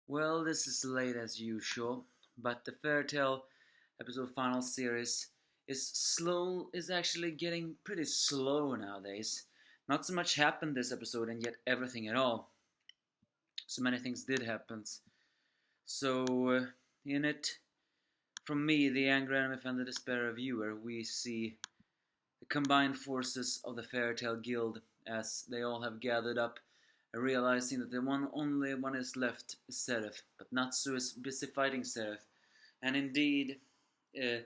Well, this is late as usual, but the Fairy Tale episode final series is actually getting pretty slow nowadays. Not so much happened this episode and yet everything at all. So many things did happen. So in it, from me, the angry anime fan, the despair viewer, we see the combined forces of the Fairy Tale Guild as they all have gathered up, realizing that the only one is left is Seraph, but Natsu is busy fighting Seraph, and indeed uh,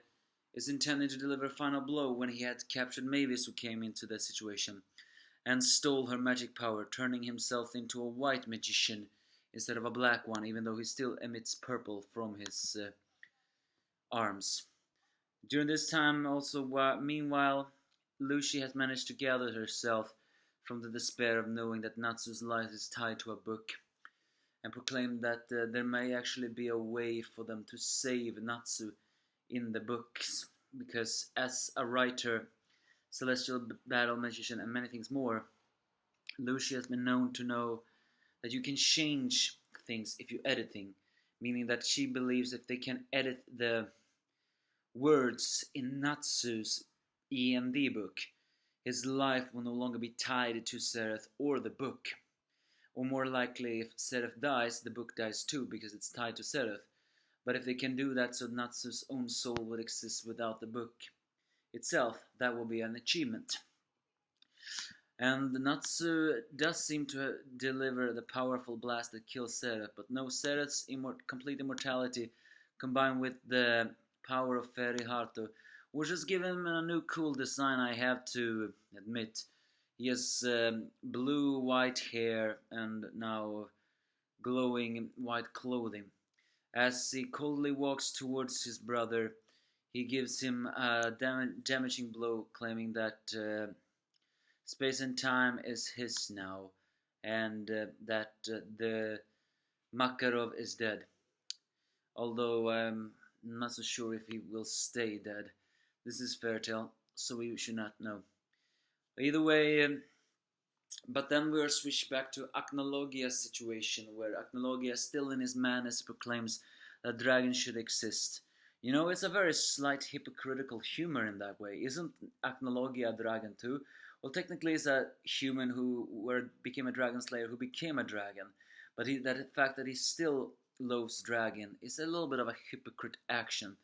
is intending to deliver a final blow when he had captured Mavis, who came into the situation and stole her magic power, turning himself into a white magician instead of a black one, even though he still emits purple from his arms. During this time, also, meanwhile, Lucy has managed to gather herself from the despair of knowing that Natsu's life is tied to a book, and proclaimed that there may actually be a way for them to save Natsu in the books, because as a writer, celestial battle magician, and many things more, Lucy has been known to know that you can change things if you edit things, meaning that she believes if they can edit the words in Natsu's EMD book, his life will no longer be tied to Seraph or the book. Or more likely, if Seraph dies, the book dies too because it's tied to Seraph. But if they can do that so Natsu's own soul would exist without the book itself, that will be an achievement. And Natsu does seem to deliver the powerful blast that kills Seraph, but no, Seraph's complete immortality combined with the power of Fairy Haruto, which has given him a new cool design, I have to admit. He has blue-white hair and now glowing white clothing. As he coldly walks towards his brother, he gives him a damaging blow, claiming that space and time is his now, and that the Makarov is dead. Although I'm not so sure if he will stay dead. This is Fairy Tale, so we should not know. Either way, but then we are switched back to Acnologia's situation, where Acnologia, still in his madness, proclaims that dragons should exist. You know, it's a very slight hypocritical humor in that way. Isn't Acnologia a dragon too? Well, technically, it's a human who became a dragon slayer who became a dragon. But that fact that he still loves dragon is a little bit of a hypocrite action.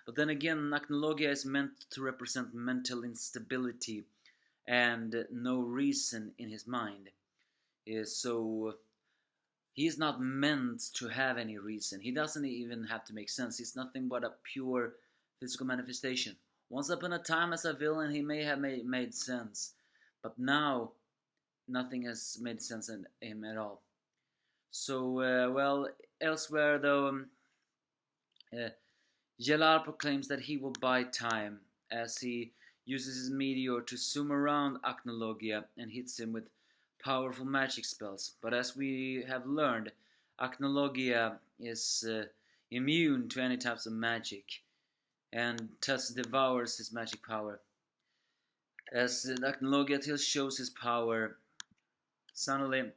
But then again, Acnologia is meant to represent mental instability and no reason in his mind. So he's not meant to have any reason. He doesn't even have to make sense. He's nothing but a pure physical manifestation. Once upon a time, as a villain, he may have made sense, but now nothing has made sense in him at all. So, well, elsewhere though, Jalal proclaims that he will buy time as he uses his meteor to zoom around Acnologia and hits him with powerful magic spells. But as we have learned, Acnologia is immune to any types of magic and thus devours his magic power. As Acnologia shows his power, suddenly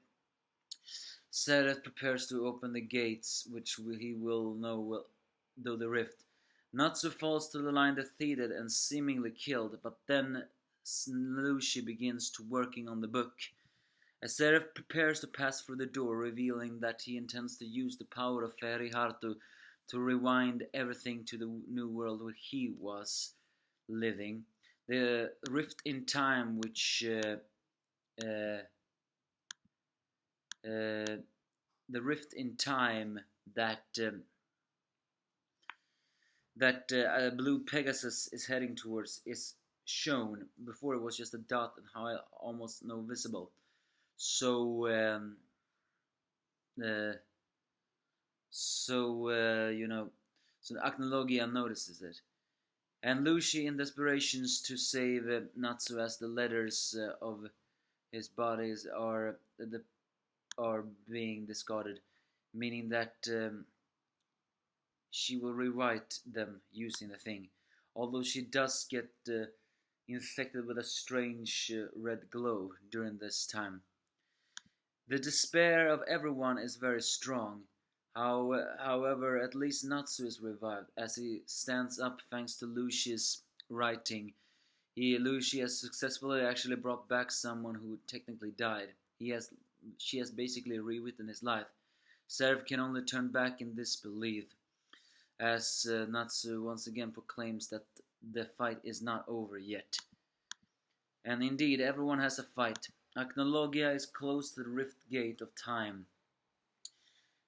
Seraph prepares to open the gates, which he will know will do the rift. Natsu falls to the line defeated and seemingly killed, but then Lucy begins to working on the book. As Seraph prepares to pass through the door, revealing that he intends to use the power of Fairy Haruto to rewind everything to the new world where he was living. The rift in time, which uh, the rift in time that Blue Pegasus is heading towards is shown. Before it was just a dot and how almost no visible. So uh, you know, so Acnologia notices it, and Lucy, in desperations to save Natsu, as the letters of his bodies are being discarded, meaning that she will rewrite them using the thing. Although she does get infected with a strange red glow during this time. The despair of everyone is very strong. However, at least Natsu is revived, as he stands up thanks to Lucius' writing. Lucy has successfully actually brought back someone who technically died. She has basically rewritten his life. Seraph can only turn back in disbelief, as Natsu once again proclaims that the fight is not over yet. And indeed, everyone has a fight. Acnologia is close to the rift gate of time.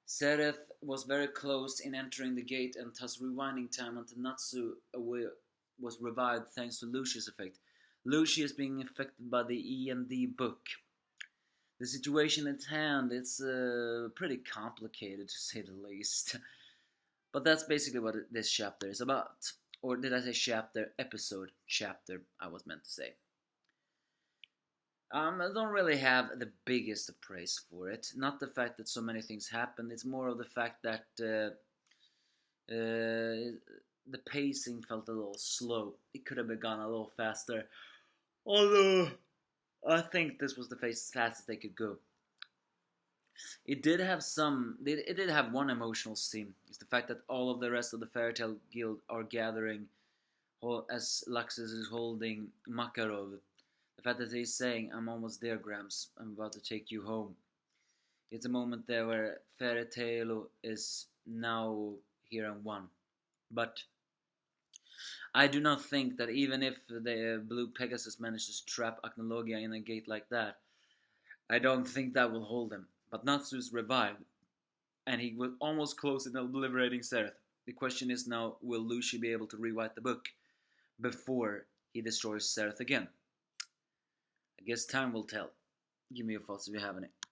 Seraph was very close in entering the gate and thus rewinding time until Natsu was revived thanks to Lucius' effect. Lucius being affected by the E&D book. The situation at hand is pretty complicated to say the least. But that's basically what this chapter is about. Or did I say chapter? Episode. Chapter, I was meant to say. I don't really have the biggest of praise for it. Not the fact that so many things happened. It's more of the fact that the pacing felt a little slow. It could have gone a little faster. Although, I think this was the fastest they could go. It did have one emotional scene. It's the fact that all of the rest of the Fairy Tail Guild are gathering as Luxus is holding Makarov. The fact that he's saying, "I'm almost there, Gramps. I'm about to take you home." It's a moment there where Fairy Tail is now here and one. But I do not think that even if the Blue Pegasus manages to trap Acnologia in a gate like that, I don't think that will hold him. But Natsu's revived, and he was almost close in liberating Seraph. The question is now, will Lucy be able to rewrite the book before he destroys Seraph again? I guess time will tell. Give me your thoughts if you have any.